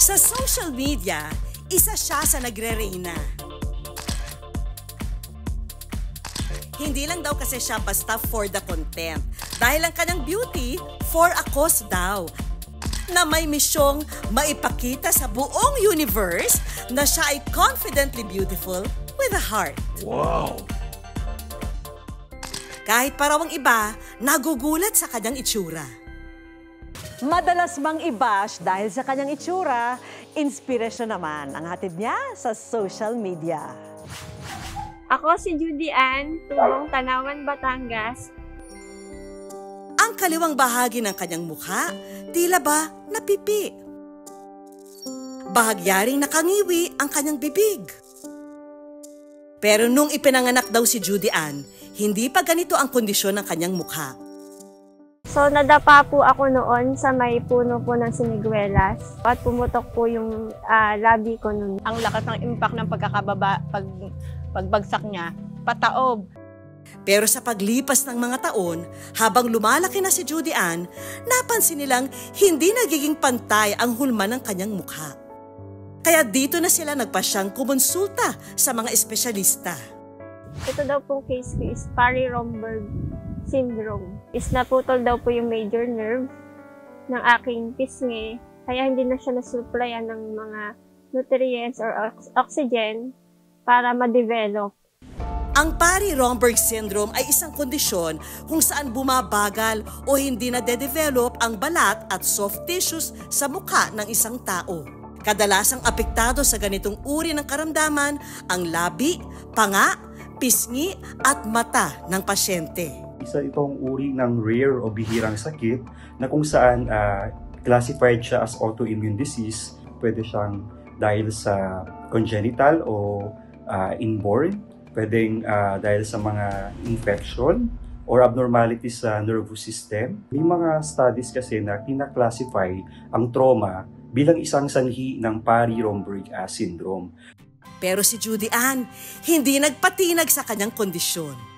Sa social media, isa siya sa nagre-reyna. Hindi lang daw kasi siya basta for the content. Dahil ang kanyang beauty, for a cause daw. Na may misyong maipakita sa buong universe na siya ay confidently beautiful with a heart. Wow! Kahit parawang iba, nagugulat sa kanyang itsura. Madalas mang i-bash dahil sa kanyang itsura, inspirasyon naman ang hatid niya sa social media. Ako si Judy Ann, tubong Tanawan, Batangas. Ang kaliwang bahagi ng kanyang mukha, tila ba napipi? Bahagyaring nakangiwi ang kanyang bibig. Pero nung ipinanganak daw si Judy Ann, hindi pa ganito ang kondisyon ng kanyang mukha. So, nadapa po ako noon sa may puno po ng siniguelas at pumutok po yung labi ko noon. Ang lakas ng impact ng pagbagsak niya, pataob. Pero sa paglipas ng mga taon, habang lumalaki na si Judy Ann, napansin nilang hindi nagiging pantay ang hulma ng kanyang mukha. Kaya dito na sila nagpasyang kumonsulta sa mga espesyalista. Ito daw pong case ko is Parry-Romberg syndrome. Is naputol daw po yung major nerve ng aking pisngi, kaya hindi na siya nasupplyan ng mga nutrients or oxygen para ma-develop. Ang Parry-Romberg syndrome ay isang kondisyon kung saan bumabagal o hindi na-develop ang balat at soft tissues sa mukha ng isang tao. Kadalasang apektado sa ganitong uri ng karamdaman ang labi, panga, pisngi at mata ng pasyente. Isa itong uri ng rare o bihirang sakit na kung saan classified siya as autoimmune disease. Pwede siyang dahil sa congenital o inborn, pwedeng dahil sa mga infection or abnormalities sa nervous system. May mga studies kasi na tina-classify ang trauma bilang isang sanhi ng Parry-Romberg syndrome. Pero si Judy Ann, hindi nagpatinag sa kanyang kondisyon.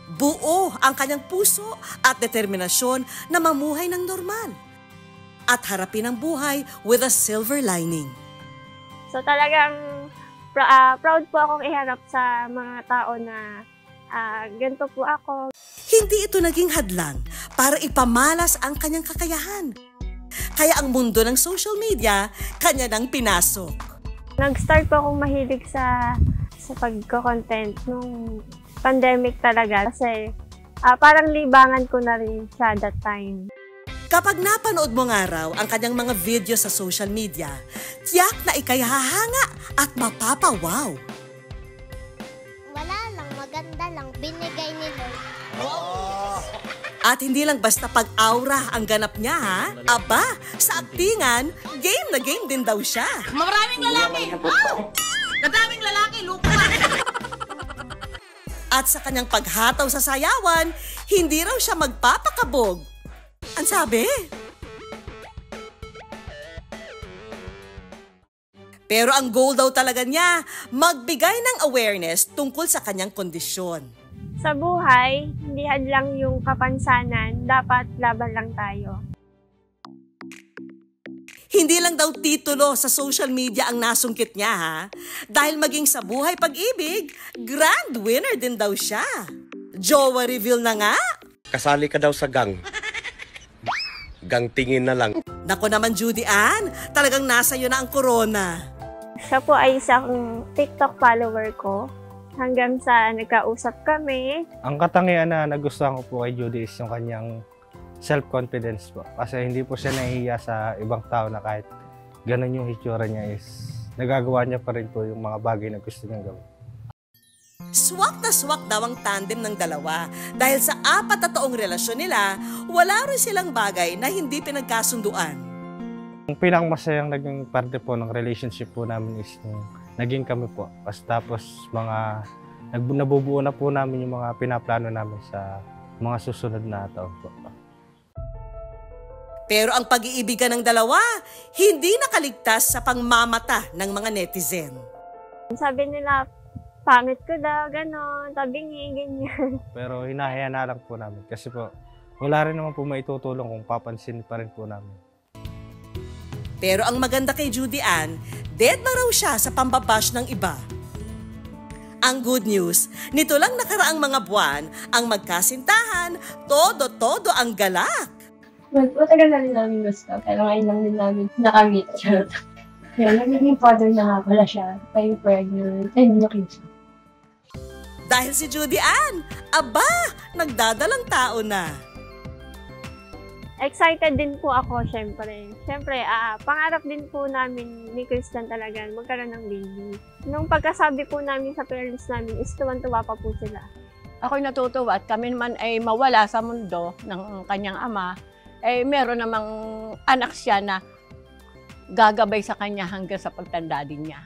Buo ang kanyang puso at determinasyon na mamuhay ng normal at harapin ang buhay with a silver lining. So talagang proud po akong iharap sa mga tao na ganito po ako. Hindi ito naging hadlang para ipamalas ang kanyang kakayahan. Kaya ang mundo ng social media, kanya nang pinasok. Nag-start po akong mahilig sa pagko-content nung pandemic talaga kasi parang libangan ko na rin siya that time. Kapag napanood mo nga raw ang kanyang mga video sa social media, tiyak na ikay hahanga at mapapawaw. Wala lang, maganda lang, binigay ni Lord. At hindi lang basta pag-aura ang ganap niya ha, aba, sa aktingan, game na game din daw siya. Maraming lalaki! Nadaming lalaki, lupa! At sa kanyang paghataw sa sayawan, hindi raw siya magpapakabog. Ang sabi? Pero ang goal daw talaga niya, magbigay ng awareness tungkol sa kanyang kondisyon. Sa buhay, hindi hadlang yung kapansanan, dapat laban lang tayo. Hindi lang daw titulo sa social media ang nasungkit niya ha, dahil maging sa buhay pag-ibig, grand winner din daw siya. Jowa reveal na nga. Kasali ka daw sa gang. Gang tingin na lang. Nako naman Judy Ann, talagang nasa iyo na ang corona. Siya po ay isang TikTok follower ko. Hanggang sa nagkausap kami. Ang katangian na nagustuhan ko po kay Judy is yung kanyang self-confidence po. Kasi hindi po siya nahihiya sa ibang tao na kahit ganun yung hitsura niya is nagagawa niya pa rin po yung mga bagay na gusto niyang gawin. Swak na swak daw ang tandem ng dalawa dahil sa 4 na taong relasyon nila, wala rin silang bagay na hindi pinagkasunduan. Ang pinakamasayang naging parte po ng relationship po namin is yung naging kami po. Tapos nabubuo na po namin yung mga pinaplano namin sa mga susunod na taon po. Pero ang pag-iibigan ng dalawa, hindi nakaligtas sa pangmamata ng mga netizen. Sabi nila, pangit ko daw, gano'n, tabingi, ganyan. Pero hinahaya na lang po namin kasi po wala rin naman po maitutulong kung papansin pa rin po namin. Pero ang maganda kay Judy Ann, dead ba raw siya sa pambabash ng iba? Ang good news, nito lang nakaraang mga buwan, ang magkasintahan, todo-todo ang galak. Matagal na rin namin gusto, pero ngayon lang din namin nakamit siya. Kaya nagiging father na nga pala siya, kayo pregnant, and looking siya. Dahil si Judy Ann, aba, nagdadalang tao na. Excited din po ako, syempre. Syempre, pangarap din po namin ni Christian talaga magkaroon ng baby. Nung pagkasabi po namin sa parents namin, is tuwan-tuwa pa po sila. Ako'y natutuwa at kami naman ay mawala sa mundo ng kanyang ama. Meron namang anak siya na gagabay sa kanya hanggang sa pagtanda din niya.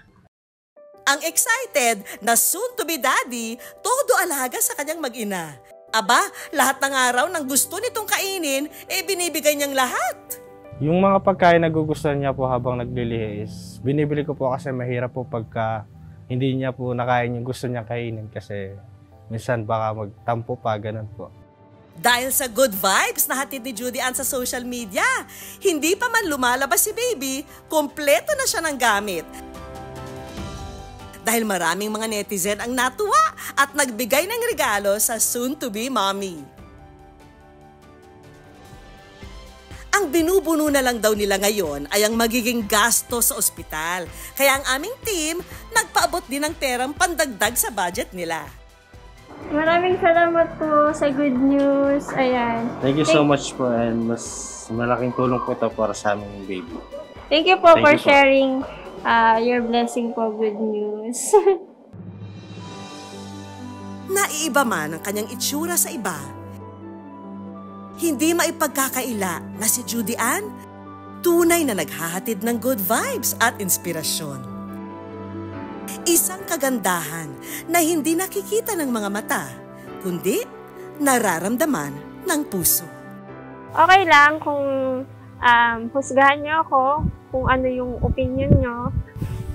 Ang excited na soon-to-be daddy, todo alaga sa kanyang mag-ina. Aba, lahat ng araw ng gusto nitong kainin, binibigay niyang lahat. Yung mga pagkain na gugustuhan niya po habang naglilihi is binibili ko po kasi mahirap po pagka hindi niya po nakain yung gusto niya kainin kasi minsan baka magtampo pa, ganun po. Dahil sa good vibes na hatid ni Judy Ann sa social media, hindi pa man lumalabas si baby, kompleto na siya ng gamit. Dahil maraming mga netizen ang natuwa at nagbigay ng regalo sa soon-to-be mommy. Ang binubuno na lang daw nila ngayon ay ang magiging gasto sa ospital. Kaya ang aming team, nagpaabot din ng perang pandagdag sa budget nila. Maraming salamat po sa good news. Ayan. Thank you so much po and mas malaking tulong po ito para sa aming baby. Thank you po Thank for you po. sharing your blessing po, good news. Naiiba man ang kanyang itsura sa iba, hindi maipagkakaila na si Judy Ann, tunay na naghahatid ng good vibes at inspirasyon. Isang kagandahan na hindi nakikita ng mga mata, kundi nararamdaman ng puso. Okay lang kung husgahan niyo ako, kung ano yung opinion nyo.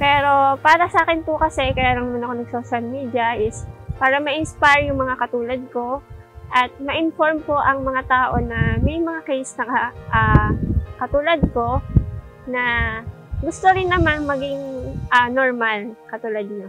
Pero para sa akin po kasi, kaya lang naman ako nag-social media is para ma-inspire yung mga katulad ko at ma-inform po ang mga tao na may mga case na katulad ko na gusto rin naman maging normal katulad nyo.